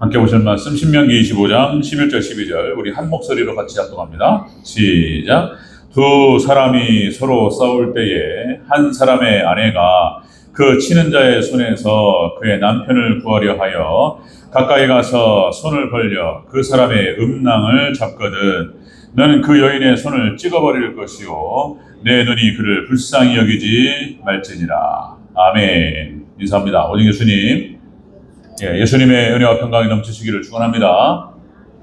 함께 보실 말씀 신명기 25장 11절 12절 우리 한 목소리로 같이 합독합니다. 시작. 두 사람이 서로 싸울 때에 한 사람의 아내가 그 치는 자의 손에서 그의 남편을 구하려 하여 가까이 가서 손을 벌려 그 사람의 음낭을 잡거든 너는 그 여인의 손을 찍어버릴 것이요 내 눈이 그를 불쌍히 여기지 말지니라. 아멘. 인사합니다. 오직 예수님, 예수님의 은혜와 평강이 넘치시기를 축원합니다.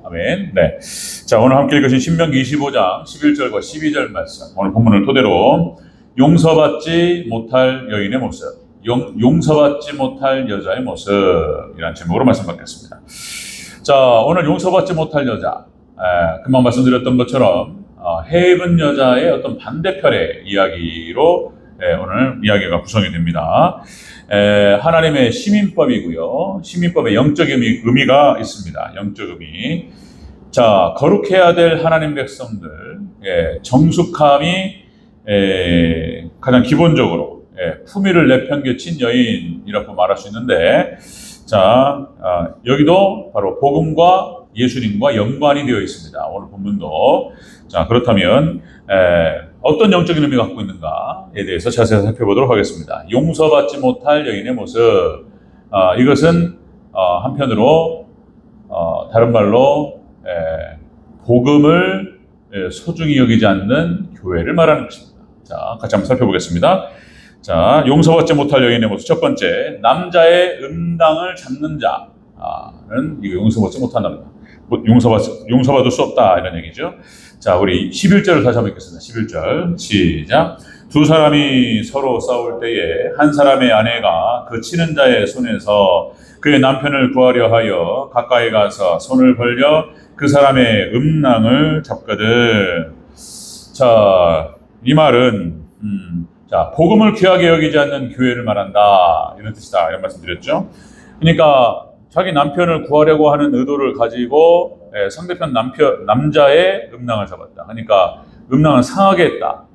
아멘. 네. 자, 오늘 함께 읽으신 신명기 25장 11절과 12절 말씀. 오늘 본문을 토대로 용서받지 못할 여인의 모습, 용서받지 못할 여자의 모습이라는 제목으로 말씀 받겠습니다. 자, 오늘 용서받지 못할 여자. 금방 말씀드렸던 것처럼 해 입은 여자의 어떤 반대편의 이야기로 오늘 이야기가 구성이 됩니다. 하나님의 시민법이고요. 시민법의 영적 의미가 있습니다. 영적 의미. 자, 거룩해야 될 하나님 백성들, 정숙함이 가장 기본적으로 품위를 내팽개친 여인이라고 말할 수 있는데, 자, 여기도 바로 복음과 예수님과 연관이 되어 있습니다. 오늘 본문도. 자, 그렇다면 어떤 영적인 의미가 갖고 있는가에 대해서 자세히 살펴보도록 하겠습니다. 용서받지 못할 여인의 모습. 이것은 한편으로 다른 말로 복음을 소중히 여기지 않는 교회를 말하는 것입니다. 자, 같이 한번 살펴보겠습니다. 자, 용서받지 못할 여인의 모습. 첫 번째, 남자의 음당을 잡는 자는 이거 용서받지 못한답니다. 용서받을 수 없다 이런 얘기죠. 자, 우리 11절을 다시 한번 읽겠습니다. 11절 시작. 두 사람이 서로 싸울 때에 한 사람의 아내가 그 치는 자의 손에서 그의 남편을 구하려 하여 가까이 가서 손을 벌려 그 사람의 음낭을 잡거든. 자, 이 말은 자, 복음을 귀하게 여기지 않는 교회를 말한다 이런 뜻이다 이런 말씀드렸죠. 그러니까 자기 남편을 구하려고 하는 의도를 가지고 상대편 남자의 음낭을 잡았다. 그러니까 음낭을 상하게 했다.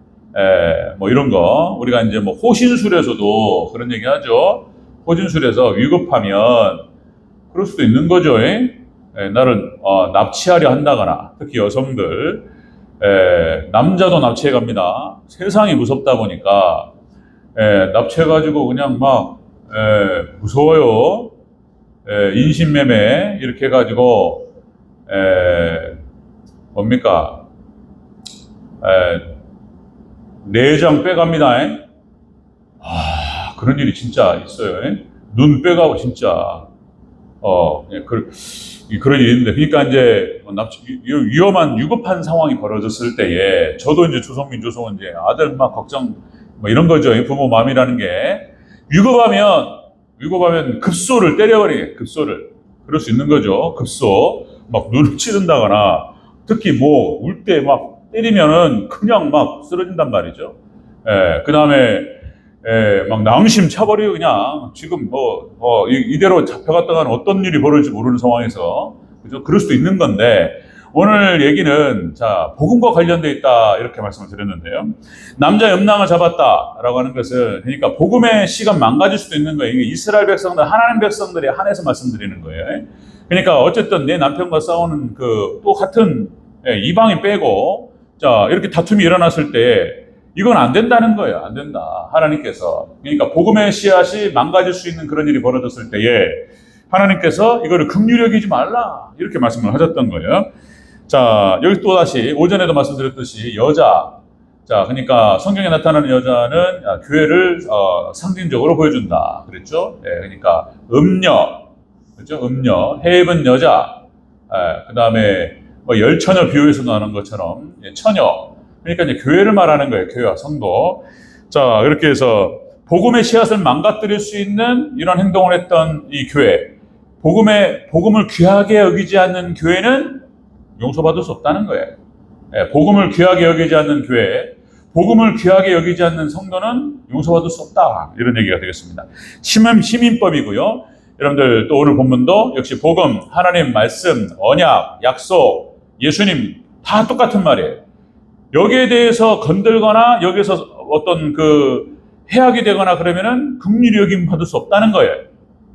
뭐 이런 거 우리가 이제 뭐 호신술에서도 그런 얘기 하죠. 호신술에서 위급하면 그럴 수도 있는 거죠. 나를 납치하려 한다거나 특히 여성들 남자도 납치해 갑니다. 세상이 무섭다 보니까 납치해가지고 그냥 막 무서워요. 인신매매 이렇게 해가지고 뭡니까 내장 빼갑니다. 그런 일이 진짜 있어요. 눈 빼가고 진짜 그런 일이 있는데 그러니까 이제 위험한 위급한 상황이 벌어졌을 때에 저도 이제 조선민주성은 이제 아들 막 걱정 뭐 이런 거죠. 부모 마음이라는 게 위급하면 급소를 때려버리게, 급소를. 그럴 수 있는 거죠. 급소. 막 눈을 찌른다거나, 특히 뭐, 울 때 막 때리면은 그냥 막 쓰러진단 말이죠. 그 다음에, 막 낭심 차버리고 그냥, 지금 이대로 잡혀갔다가는 어떤 일이 벌어질지 모르는 상황에서, 그죠? 그럴 수도 있는 건데, 오늘 얘기는, 자, 복음과 관련되어 있다, 이렇게 말씀을 드렸는데요. 남자의 음낭을 잡았다라고 하는 것은, 그러니까 복음의 씨가 망가질 수도 있는 거예요. 이게 이스라엘 백성들, 하나님 백성들에 한해서 말씀드리는 거예요. 그러니까 어쨌든 내 남편과 싸우는 또 같은 이방인 빼고, 자, 이렇게 다툼이 일어났을 때, 이건 안 된다는 거예요. 안 된다. 하나님께서. 그러니까 복음의 씨앗이 망가질 수 있는 그런 일이 벌어졌을 때에, 하나님께서 이거를 긍휼히 여기지 말라. 이렇게 말씀을 하셨던 거예요. 자, 여기 또 다시 오전에도 말씀드렸듯이 여자. 자, 그러니까 성경에 나타나는 여자는 교회를 상징적으로 보여준다. 그랬죠? 그러니까 음녀, 그렇죠? 음녀, 해 입은 여자. 그 다음에 열처녀 비유에서 나오는 것처럼 처녀. 그러니까 이제 교회를 말하는 거예요. 교회와 성도. 자, 이렇게 해서 복음의 씨앗을 망가뜨릴 수 있는 이런 행동을 했던 이 교회. 복음을 귀하게 여기지 않는 교회는 용서받을 수 없다는 거예요. 복음을 귀하게 여기지 않는 교회, 복음을 귀하게 여기지 않는 성도는 용서받을 수 없다. 이런 얘기가 되겠습니다. 시민법이고요. 여러분들 또 오늘 본문도 역시 복음, 하나님 말씀, 언약, 약속, 예수님 다 똑같은 말이에요. 여기에 대해서 건들거나 여기서 어떤 해악이 되거나 그러면은 긍휼히 여김 받을 수 없다는 거예요.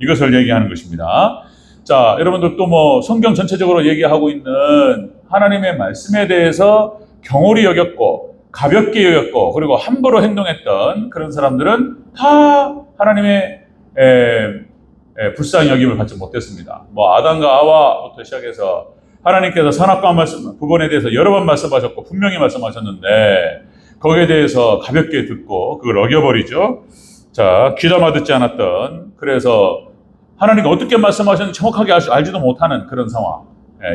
이것을 얘기하는 것입니다. 자, 여러분들 또 뭐 성경 전체적으로 얘기하고 있는 하나님의 말씀에 대해서 경홀히 여겼고 가볍게 여겼고 그리고 함부로 행동했던 그런 사람들은 다 하나님의 불쌍히 여김을 받지 못했습니다. 뭐 아담과 하와부터 시작해서 하나님께서 선악과 말씀 부분에 대해서 여러 번 말씀하셨고 분명히 말씀하셨는데 거기에 대해서 가볍게 듣고 그걸 어겨버리죠. 자, 귀담아 듣지 않았던, 그래서 하나님이 어떻게 말씀하셨는지 정확하게 알지도 못하는 그런 상황.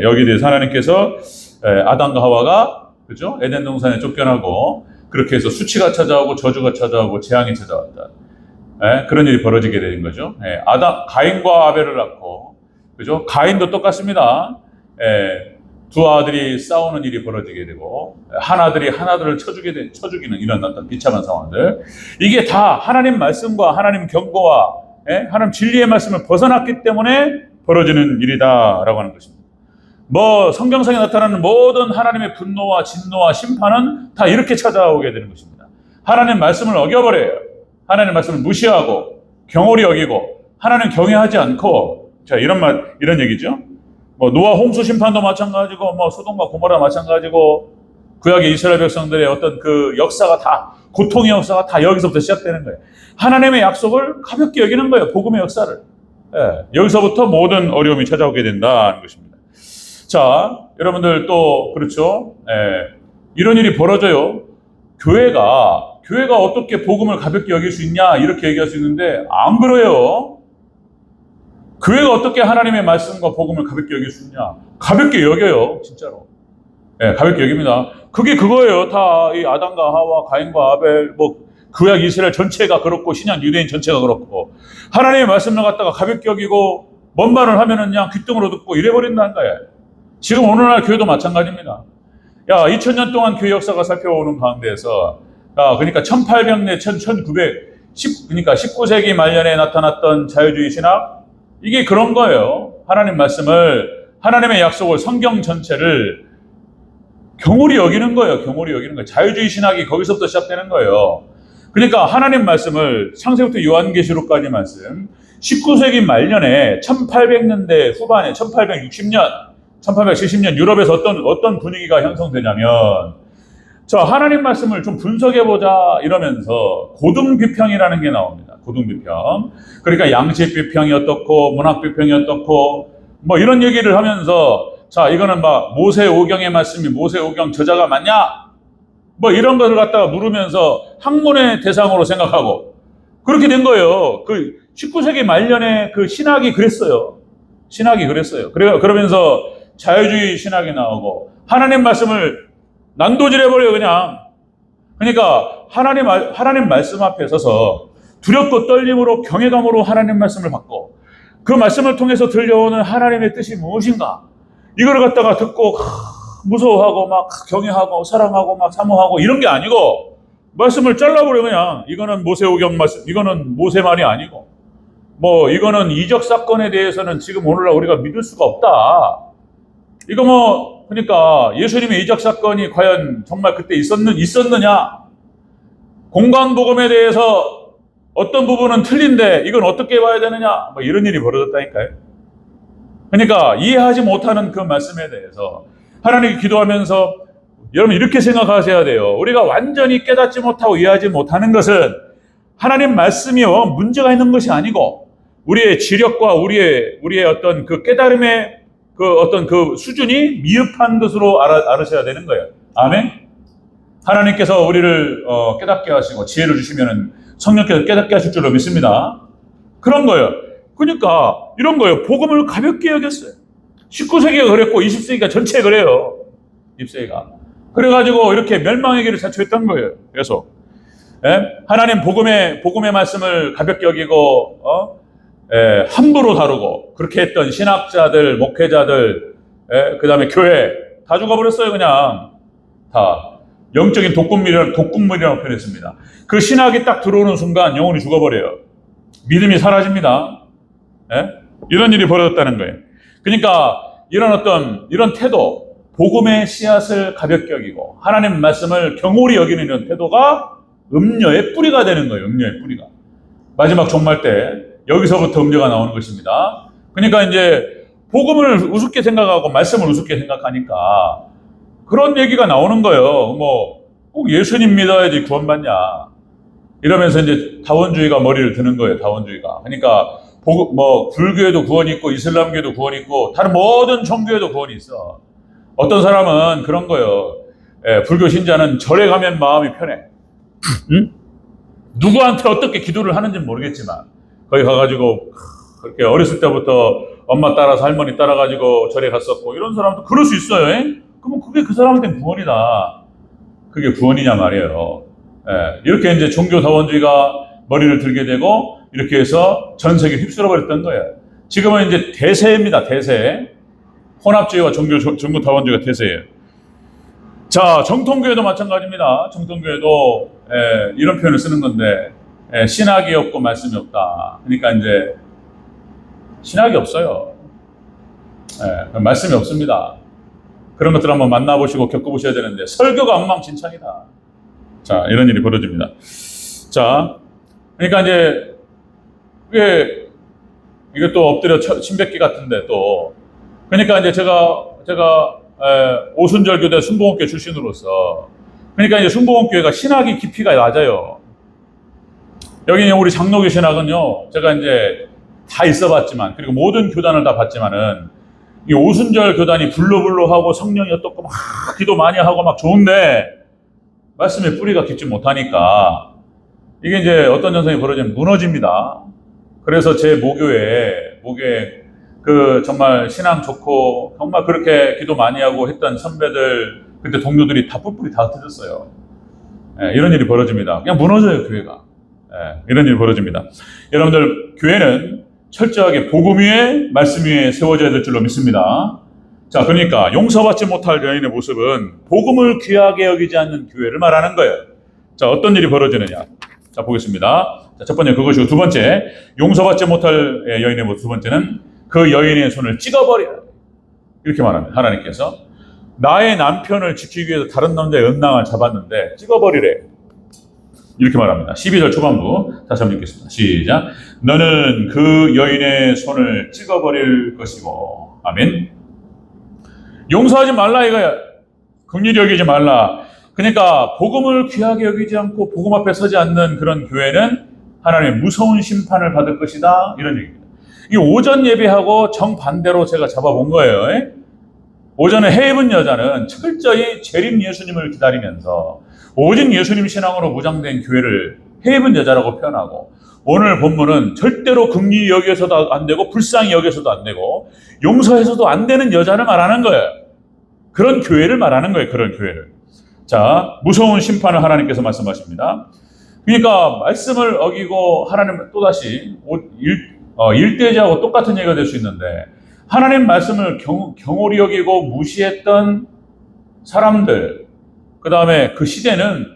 여기에 대해서 하나님께서 아담과 하와가 그죠? 에덴 동산에 쫓겨나고 그렇게 해서 수치가 찾아오고 저주가 찾아오고 재앙이 찾아왔다. 그런 일이 벌어지게 되는 거죠. 가인과 아벨을 낳고 그죠? 가인도 똑같습니다. 두 아들이 싸우는 일이 벌어지게 되고 한 아들이 한 아들을 쳐죽이는 이런 어떤 비참한 상황들, 이게 다 하나님 말씀과 하나님 경고와 하나님 진리의 말씀을 벗어났기 때문에 벌어지는 일이다라고 하는 것입니다. 뭐 성경상에 나타나는 모든 하나님의 분노와 진노와 심판은 다 이렇게 찾아오게 되는 것입니다. 하나님 말씀을 어겨버려요. 하나님 말씀을 무시하고 경홀히 여기고 하나님 경외하지 않고, 자, 이런 얘기죠. 뭐 노아 홍수 심판도 마찬가지고 뭐 소돔과 고모라 마찬가지고 구약의 이스라엘 백성들의 어떤 그 역사가 다, 고통의 역사가 다 여기서부터 시작되는 거예요. 하나님의 약속을 가볍게 여기는 거예요. 복음의 역사를. 여기서부터 모든 어려움이 찾아오게 된다는 것입니다. 자, 여러분들 또 그렇죠. 이런 일이 벌어져요. 교회가 어떻게 복음을 가볍게 여길 수 있냐 이렇게 얘기할 수 있는데 안 그래요. 교회가 어떻게 하나님의 말씀과 복음을 가볍게 여길 수 있냐? 가볍게 여겨요, 진짜로. 가볍게 여깁니다. 그게 그거예요. 다 이 아담과 하와, 가인과 아벨, 뭐 구약 이스라엘 전체가 그렇고 신약 유대인 전체가 그렇고 하나님의 말씀을 갖다가 가볍게 여기고 뭔 말을 하면은 그냥 귓등으로 듣고 이래버린다는 거예요. 지금 오늘날 교회도 마찬가지입니다. 2000년 동안 교회 역사가 살펴오는 가운데에서 그러니까 1800년, 그러니까 19세기 말년에 나타났던 자유주의 신학, 이게 그런 거예요. 하나님 말씀을, 하나님의 약속을, 성경 전체를 경홀히 여기는 거예요. 경홀히 여기는 거예요. 자유주의 신학이 거기서부터 시작되는 거예요. 그러니까 하나님 말씀을 창세부터 요한계시록까지 말씀, 19세기 말년에 1800년대 후반에 1860년, 1870년 유럽에서 어떤 분위기가 형성되냐면, 자, 하나님 말씀을 좀 분석해보자 이러면서 고등비평이라는 게 나옵니다. 고등비평. 그러니까 양식비평이 어떻고 문학비평이 어떻고 뭐 이런 얘기를 하면서, 자, 이거는 막 모세오경의 말씀이 모세오경 저자가 맞냐? 뭐 이런 것을 갖다가 물으면서 학문의 대상으로 생각하고 그렇게 된 거예요. 그 19세기 말년에 그 신학이 그랬어요. 신학이 그랬어요. 그러면서 자유주의 신학이 나오고 하나님 말씀을 난도질해버려요, 그냥. 그러니까 하나님 말씀 앞에 서서 두렵고 떨림으로 경외감으로 하나님 말씀을 받고 그 말씀을 통해서 들려오는 하나님의 뜻이 무엇인가, 이거를 갖다가 듣고 무서워하고 막 경외하고 사랑하고 막 사모하고 이런 게 아니고 말씀을 잘라버려. 그냥 이거는 모세오경 말씀, 이거는 모세 말이 아니고 뭐 이거는 이적 사건에 대해서는 지금 오늘날 우리가 믿을 수가 없다. 이거 뭐 그러니까 예수님의 이적 사건이 과연 정말 그때 있었느냐? 공간복음에 대해서 어떤 부분은 틀린데 이건 어떻게 봐야 되느냐? 뭐 이런 일이 벌어졌다니까요. 그러니까 이해하지 못하는 그 말씀에 대해서 하나님께 기도하면서 여러분 이렇게 생각하셔야 돼요. 우리가 완전히 깨닫지 못하고 이해하지 못하는 것은 하나님 말씀이요 문제가 있는 것이 아니고 우리의 지력과 우리의 어떤 그 깨달음의 그 어떤 그 수준이 미흡한 것으로 알으셔야 되는 거예요. 아멘. 하나님께서 우리를 깨닫게 하시고 지혜를 주시면은 성령께서 깨닫게 하실 줄로 믿습니다. 그런 거예요. 그러니까 이런 거예요. 복음을 가볍게 여겼어요. 19세기가 그랬고 20세기가 전체 그래요. 20세기가. 그래가지고 이렇게 멸망의 길을 자초했던 거예요. 그래서 하나님 복음의 말씀을 가볍게 여기고 함부로 다루고 그렇게 했던 신학자들, 목회자들, 그 다음에 교회 다 죽어버렸어요. 그냥 다 영적인 독극물이라고 표현했습니다. 그 신학이 딱 들어오는 순간 영혼이 죽어버려요. 믿음이 사라집니다. 이런 일이 벌어졌다는 거예요. 그러니까 이런 태도, 복음의 씨앗을 가볍게 여기고 하나님 말씀을 경홀히 여기는 이런 태도가 음녀의 뿌리가 되는 거예요. 음녀의 뿌리가. 마지막 종말 때 여기서부터 음녀가 나오는 것입니다. 그러니까 이제 복음을 우습게 생각하고 말씀을 우습게 생각하니까 그런 얘기가 나오는 거예요. 뭐 꼭 예수님 믿어야지 구원받냐 이러면서 이제 다원주의가 머리를 드는 거예요. 다원주의가. 그러니까 뭐 불교에도 구원이 있고 이슬람교에도 구원이 있고 다른 모든 종교에도 구원이 있어. 어떤 사람은 그런 거예요. 불교 신자는 절에 가면 마음이 편해. 응? 누구한테 어떻게 기도를 하는지는 모르겠지만 거기 가가지고 그렇게 어렸을 때부터 엄마 따라서 할머니 따라가지고 절에 갔었고 이런 사람도 그럴 수 있어요. 그러면 그게 그 사람한테는 구원이다. 그게 구원이냐 말이에요. 이렇게 이제 종교다원주의가 머리를 들게 되고 이렇게 해서 전 세계 휩쓸어 버렸던 거예요. 지금은 이제 대세입니다. 대세. 혼합주의와 종교다원주의가 대세예요. 자, 정통교회도 마찬가지입니다. 정통교회도 이런 표현을 쓰는 건데 신학이 없고 말씀이 없다. 그러니까 이제 신학이 없어요. 말씀이 없습니다. 그런 것들 한번 만나보시고 겪어보셔야 되는데 설교가 엉망진창이다. 자, 이런 일이 벌어집니다. 자, 그러니까 이제 이게 또 엎드려 침뱉기 같은데 또 그러니까 이제 제가 오순절 교대 순복음교회 출신으로서 그러니까 이제 순복음교회가 신학이 깊이가 낮아요. 여기 우리 장로교 신학은요, 제가 이제 다 있어봤지만 그리고 모든 교단을 다 봤지만은 이 오순절 교단이 불로불로하고 성령이 어떻고 막 기도 많이 하고 막 좋은데 말씀에 뿌리가 깊지 못하니까 이게 이제 어떤 현상이 벌어지면 무너집니다. 그래서 제 모교에 그 정말 신앙 좋고 정말 그렇게 기도 많이 하고 했던 선배들 그때 동료들이 다 뿔뿔이 다 흩어졌어요. 이런 일이 벌어집니다. 그냥 무너져요 교회가. 이런 일이 벌어집니다. 여러분들 교회는 철저하게 복음 위에 말씀 위에 세워져야 될 줄로 믿습니다. 자, 그러니까 용서받지 못할 여인의 모습은 복음을 귀하게 여기지 않는 교회를 말하는 거예요. 자, 어떤 일이 벌어지느냐. 자, 보겠습니다. 자, 첫 번째 그것이고 두 번째 용서받지 못할 여인의 모습 두 번째는 그 여인의 손을 찍어버리라. 이렇게 말합니다. 하나님께서 나의 남편을 지키기 위해서 다른 남자의 은낭을 잡았는데 찍어버리래. 이렇게 말합니다. 12절 초반부 다시 한번 읽겠습니다. 시작. 너는 그 여인의 손을 찍어버릴 것이고. 아멘. 용서하지 말라 이거야. 긍휼히 여기지 말라. 그러니까 복음을 귀하게 여기지 않고 복음 앞에 서지 않는 그런 교회는 하나님의 무서운 심판을 받을 것이다. 이런 얘기입니다. 이 오전 예배하고 정반대로 제가 잡아본 거예요. 오전에 해 입은 여자는 철저히 재림 예수님을 기다리면서 오직 예수님 신앙으로 무장된 교회를 해 입은 여자라고 표현하고 오늘 본문은 절대로 긍휼히 여기서도 안 되고 불쌍히 여기서도 안 되고 용서해서도 안 되는 여자를 말하는 거예요. 그런 교회를 말하는 거예요. 그런 교회를. 자, 무서운 심판을 하나님께서 말씀하십니다. 그러니까 말씀을 어기고 하나님 또다시 일대자하고 똑같은 얘기가 될 수 있는데 하나님 말씀을 경홀히 여기고 무시했던 사람들 그 다음에 그 시대는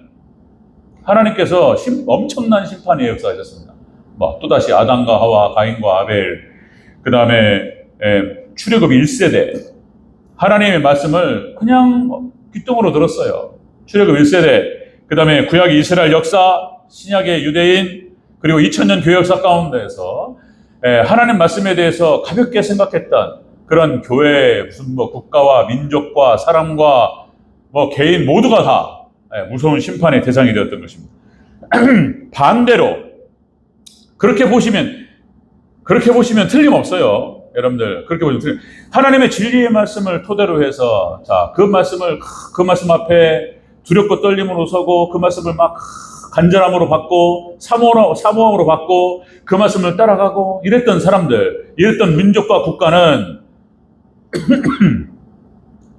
하나님께서 엄청난 심판의 역사하셨습니다. 뭐 또다시 아담과 하와, 가인과 아벨, 그 다음에 출애굽 1세대 하나님의 말씀을 그냥 귓등으로 들었어요. 출애굽 1세대, 그 다음에 구약의 이스라엘 역사, 신약의 유대인, 그리고 2000년 교회 역사 가운데에서 하나님 말씀에 대해서 가볍게 생각했던 그런 교회, 무슨 뭐 국가와 민족과 사람과 뭐 개인 모두가 다 무서운 심판의 대상이 되었던 것입니다. 반대로 그렇게 보시면 틀림없어요. 여러분들 그렇게 보시면 하나님의 진리의 말씀을 토대로 해서 자, 그 말씀 앞에 두렵고 떨림으로 서고 그 말씀을 막 간절함으로 받고 사모함으로 받고 그 말씀을 따라가고 이랬던 사람들, 이랬던 민족과 국가는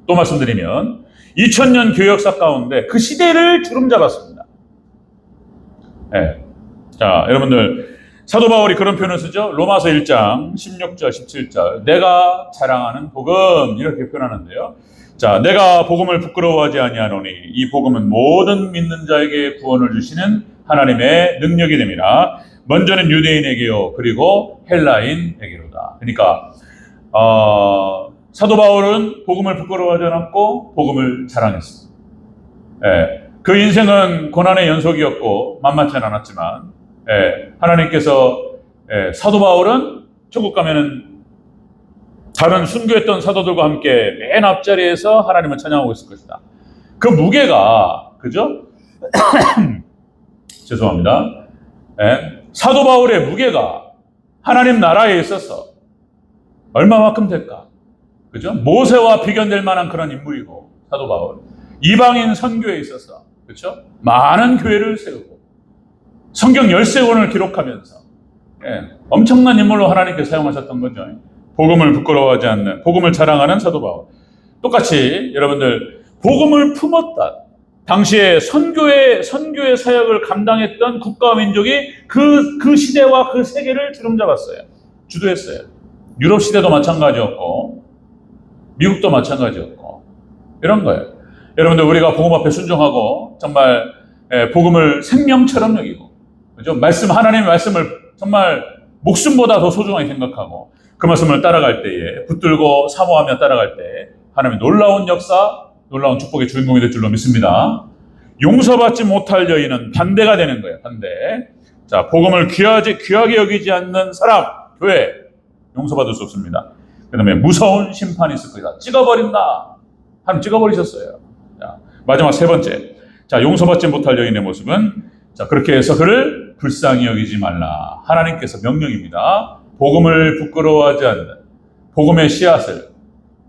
또 말씀드리면 2000년 교회 역사 가운데 그 시대를 주름잡았습니다. 자, 여러분들 사도 바울이 그런 표현을 쓰죠. 로마서 1장 16절 17절 내가 자랑하는 복음 이렇게 표현하는데요. 자, 내가 복음을 부끄러워하지 아니하노니 이 복음은 모든 믿는 자에게 구원을 주시는 하나님의 능력이 됩니다. 먼저는 유대인에게요 그리고 헬라인에게로다. 그러니까 사도 바울은 복음을 부끄러워하지 않았고 복음을 자랑했습니다. 그 인생은 고난의 연속이었고 만만치 않았지만 하나님께서 사도 바울은 천국 가면은 다른 순교했던 사도들과 함께 맨 앞자리에서 하나님을 찬양하고 있을 것이다. 그 무게가, 그죠? 죄송합니다. 네. 사도 바울의 무게가 하나님 나라에 있어서 얼마만큼 될까? 그죠? 모세와 비견될 만한 그런 인물이고, 사도 바울. 이방인 선교에 있어서, 그죠? 많은 교회를 세우고, 성경 13권을 기록하면서, 엄청난 인물로 하나님께 사용하셨던 거죠. 복음을 부끄러워하지 않는, 복음을 자랑하는 사도 바울. 똑같이 여러분들, 복음을 품었다. 당시에 선교의 사역을 감당했던 국가와 민족이 그 시대와 그 세계를 주름잡았어요. 주도했어요. 유럽 시대도 마찬가지였고, 미국도 마찬가지였고, 이런 거예요. 여러분들, 우리가 복음 앞에 순종하고, 정말, 복음을 생명처럼 여기고, 그죠? 하나님의 말씀을 정말 목숨보다 더 소중하게 생각하고, 그 말씀을 따라갈 때에, 붙들고 사모하며 따라갈 때, 하나님의 놀라운 역사, 놀라운 축복의 주인공이 될 줄로 믿습니다. 용서받지 못할 여인은 반대가 되는 거예요. 반대. 자, 복음을 귀하게 여기지 않는 사람, 교회, 용서받을 수 없습니다. 그 다음에 무서운 심판이 있을 것이다. 찍어버린다. 하나님 찍어버리셨어요. 자, 마지막 세 번째. 자, 용서받지 못할 여인의 모습은, 자, 그렇게 해서 그를 불쌍히 여기지 말라. 하나님께서 명령입니다. 복음을 부끄러워하지 않는, 복음의 씨앗을,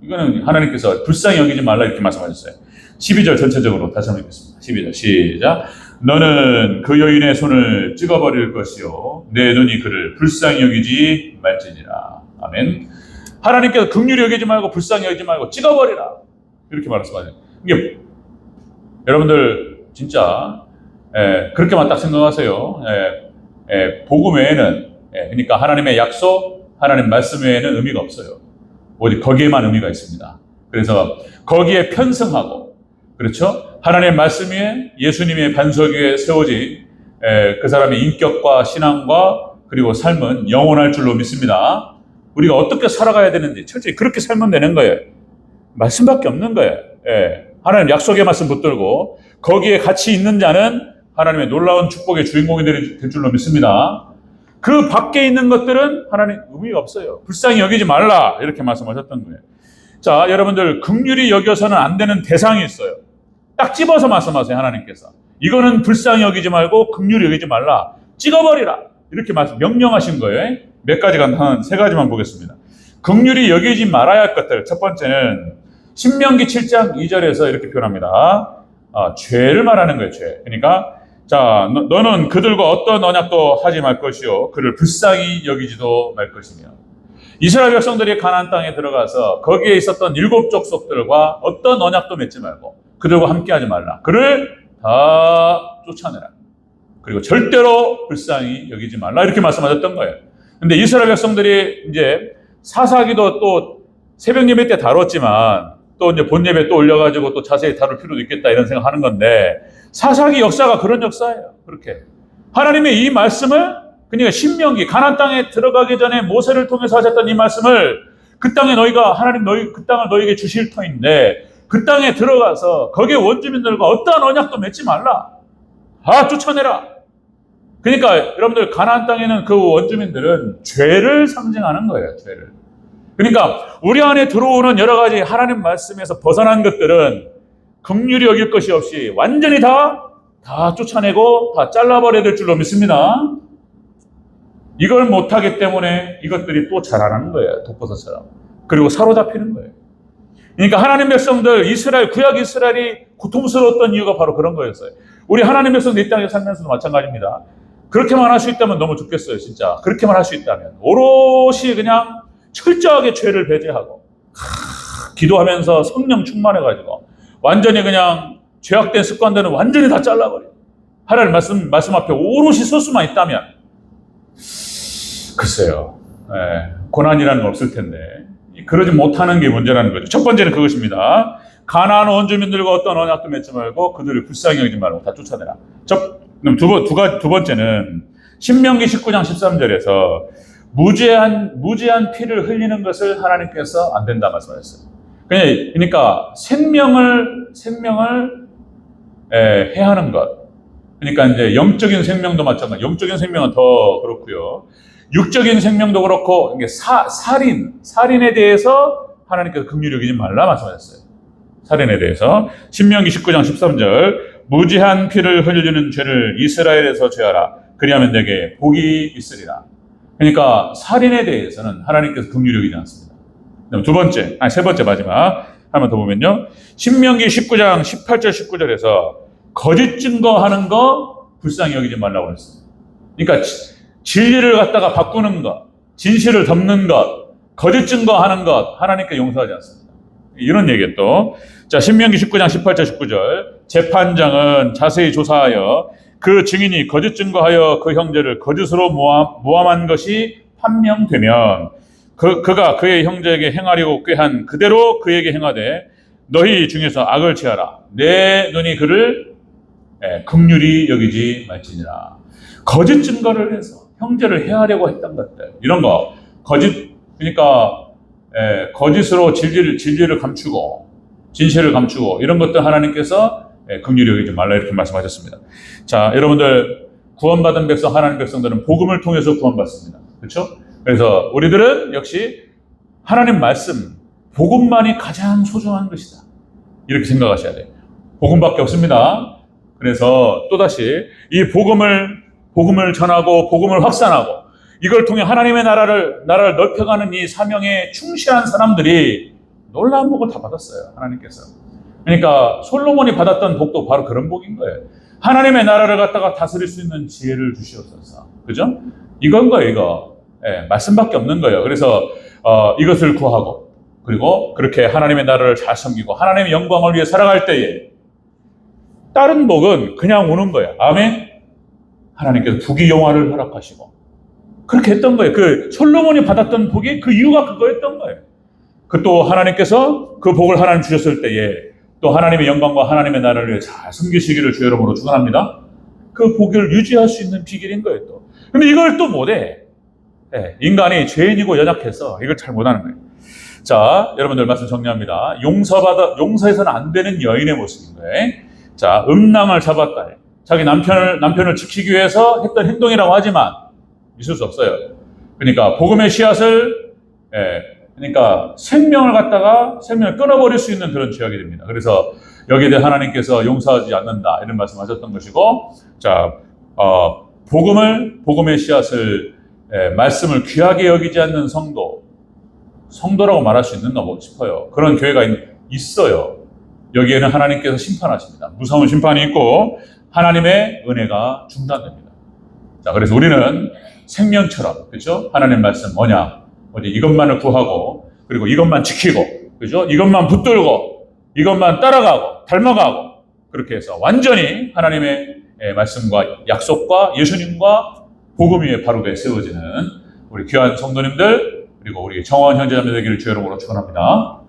이거는 하나님께서 불쌍히 여기지 말라 이렇게 말씀하셨어요. 12절 전체적으로 다시 한번 읽겠습니다. 12절 시작. 너는 그 여인의 손을 찍어버릴 것이요 내 눈이 그를 불쌍히 여기지 말지니라. 아멘. 하나님께서 긍휼히 여기지 말고 불쌍히 여기지 말고 찍어버리라 이렇게 말씀하세요. 이게 여러분들 진짜 그렇게만 딱 생각하세요. 복음 외에는 그러니까 하나님의 약속, 하나님 말씀 외에는 의미가 없어요. 오직 거기에만 의미가 있습니다. 그래서 거기에 편승하고, 그렇죠? 하나님의 말씀 위에, 예수님의 반석 위에 세워진 그 사람의 인격과 신앙과 그리고 삶은 영원할 줄로 믿습니다. 우리가 어떻게 살아가야 되는지 철저히 그렇게 살면 되는 거예요. 말씀밖에 없는 거예요. 하나님 약속의 말씀 붙들고 거기에 같이 있는 자는 하나님의 놀라운 축복의 주인공이 될 줄로 믿습니다. 그 밖에 있는 것들은 하나님 의미가 없어요. 불쌍히 여기지 말라 이렇게 말씀하셨던 거예요. 자, 여러분들 긍휼히 여겨서는 안 되는 대상이 있어요. 딱 집어서 말씀하세요. 하나님께서 이거는 불쌍히 여기지 말고 긍휼히 여기지 말라, 찍어버리라 이렇게 명령하신 거예요. 몇 가지가 한 세 가지만 보겠습니다. 긍휼히 여기지 말아야 할 것들. 첫 번째는 신명기 7장 2절에서 이렇게 표현합니다. 죄를 말하는 거예요. 죄. 그러니까 자, 너는 그들과 어떤 언약도 하지 말 것이요 그를 불쌍히 여기지도 말 것이며. 이스라엘 백성들이 가나안 땅에 들어가서 거기에 있었던 7 족속들과 어떤 언약도 맺지 말고 그들과 함께하지 말라. 그를 다 쫓아내라. 그리고 절대로 불쌍히 여기지 말라 이렇게 말씀하셨던 거예요. 근데 이스라엘 백성들이 이제 사사기도 또 새벽 예배 때 다뤘지만 또 이제 본 예배 또 올려가지고 또 자세히 다룰 필요도 있겠다 이런 생각하는 건데, 사사기 역사가 그런 역사예요. 그렇게 하나님의 이 말씀을, 그러니까 신명기 가나안 땅에 들어가기 전에 모세를 통해서 하셨던 이 말씀을 그 땅에 그 땅을 너희에게 주실 터인데 그 땅에 들어가서 거기에 원주민들과 어떠한 언약도 맺지 말라. 다 쫓아내라. 그러니까 여러분들 가나안 땅에는 그 원주민들은 죄를 상징하는 거예요. 죄를. 그러니까 우리 안에 들어오는 여러 가지 하나님 말씀에서 벗어난 것들은 긍휼히 여길 것이 없이 완전히 다 쫓아내고 다 잘라버려야 될 줄로 믿습니다. 이걸 못하기 때문에 이것들이 또 자라나는 거예요. 독버섯처럼. 그리고 사로잡히는 거예요. 그러니까 하나님 백성들, 구약 이스라엘이 고통스러웠던 이유가 바로 그런 거였어요. 우리 하나님 백성들 이 땅에 살면서도 마찬가지입니다. 그렇게만 할 수 있다면 너무 좋겠어요. 진짜 그렇게만 할 수 있다면 오롯이 그냥 철저하게 죄를 배제하고 기도하면서 성령 충만해가지고 완전히 그냥 죄악된 습관들은 완전히 다 잘라버려. 하나님 말씀 앞에 오롯이 설 수만 있다면, 글쎄요, 고난이라는 건 없을 텐데 그러지 못하는 게 문제라는 거죠. 첫 번째는 그것입니다. 가나안 원주민들과 어떤 언약도 맺지 말고 그들을 불쌍히 여기지 말고 다 쫓아내라. 그럼 두 번째는 신명기 19장 13절에서 무죄한 피를 흘리는 것을 하나님께서 안 된다 말씀하셨어요. 그러니까 생명을 해하는 것. 그러니까 이제 영적인 생명도 마찬가지. 영적인 생명은 더 그렇고요. 육적인 생명도 그렇고 이게 살인에 대해서 하나님께서 긍휼히 여기지 말라 말씀하셨어요. 살인에 대해서. 신명기 19장 13절 무지한 피를 흘리는 죄를 이스라엘에서 죄하라. 그리하면 내게 복이 있으리라. 그러니까 살인에 대해서는 하나님께서 긍휼히 여기지 않습니다. 세 번째 마지막 한 번 더 보면요. 신명기 19장 18절 19절에서 거짓 증거하는 거 불쌍히 여기지 말라고 했습니다. 그러니까 진리를 갖다가 바꾸는 것, 진실을 덮는 것, 거짓 증거하는 것 하나님께 용서하지 않습니다. 이런 얘기 또. 자, 신명기 19장 18절 19절 재판장은 자세히 조사하여 그 증인이 거짓 증거하여 그 형제를 거짓으로 모함한 것이 판명되면 그가 그의 형제에게 행하려고 꾀한 그대로 그에게 행하되 너희 중에서 악을 취하라. 내 눈이 그를 긍휼히 여기지 말지니라. 거짓 증거를 해서 형제를 해하려고 했던 것들 이런 거 그러니까 거짓으로 진리를 감추고 진실을 감추고 이런 것들 하나님께서 긍휼히 여기지 말라 이렇게 말씀하셨습니다. 자, 여러분들 구원받은 백성 하나님 백성들은 복음을 통해서 구원받습니다. 그렇죠? 그래서 우리들은 역시 하나님 말씀 복음만이 가장 소중한 것이다. 이렇게 생각하셔야 돼요. 복음밖에 없습니다. 그래서 또다시 이 복음을 전하고 복음을 확산하고 이걸 통해 하나님의 나라를 넓혀가는 이 사명에 충실한 사람들이 놀라운 복을 다 받았어요. 하나님께서. 그러니까 솔로몬이 받았던 복도 바로 그런 복인 거예요. 하나님의 나라를 갖다가 다스릴 수 있는 지혜를 주시옵소서. 그죠? 이건 거예요, 이거. 말씀밖에 없는 거예요. 그래서 이것을 구하고 그리고 그렇게 하나님의 나라를 잘 섬기고 하나님의 영광을 위해 살아갈 때에 다른 복은 그냥 오는 거예요. 아멘. 하나님께서 부귀영화를 허락하시고 그렇게 했던 거예요. 그 솔로몬이 받았던 복이 그 이유가 그거였던 거예요. 그 또 하나님께서 그 복을 하나님 주셨을 때에 또 하나님의 영광과 하나님의 나라를 위해 잘 섬기시기를 주 여러분으로 축원합니다. 그 복을 유지할 수 있는 비결인 거예요. 또. 근데 이걸 또 못해. 인간이 죄인이고 연약해서 이걸 잘 못하는 거예요. 자, 여러분들 말씀 정리합니다. 용서해서는 안 되는 여인의 모습인 거예요. 자, 음란을 잡았다. 자기 남편을 지키기 위해서 했던 행동이라고 하지만 있을 수 없어요. 그러니까 복음의 씨앗을 그러니까 생명을 끊어버릴 수 있는 그런 죄악이 됩니다. 그래서 여기에 대해 하나님께서 용서하지 않는다 이런 말씀하셨던 것이고, 자, 복음의 씨앗을 말씀을 귀하게 여기지 않는 성도라고 말할 수 있는가 싶어요. 그런 교회가 있어요. 여기에는 하나님께서 심판하십니다. 무서운 심판이 있고 하나님의 은혜가 중단됩니다. 자, 그래서 우리는 생명처럼, 그렇죠? 하나님 말씀 뭐냐? 이것만을 구하고 그리고 이것만 지키고, 그렇죠? 이것만 붙들고 이것만 따라가고 닮아가고 그렇게 해서 완전히 하나님의 말씀과 약속과 예수님과 복음 위에 바르게 세워지는 우리 귀한 성도님들 그리고 우리 정원 형제자매 되기를 주의 이름으로 축원합니다.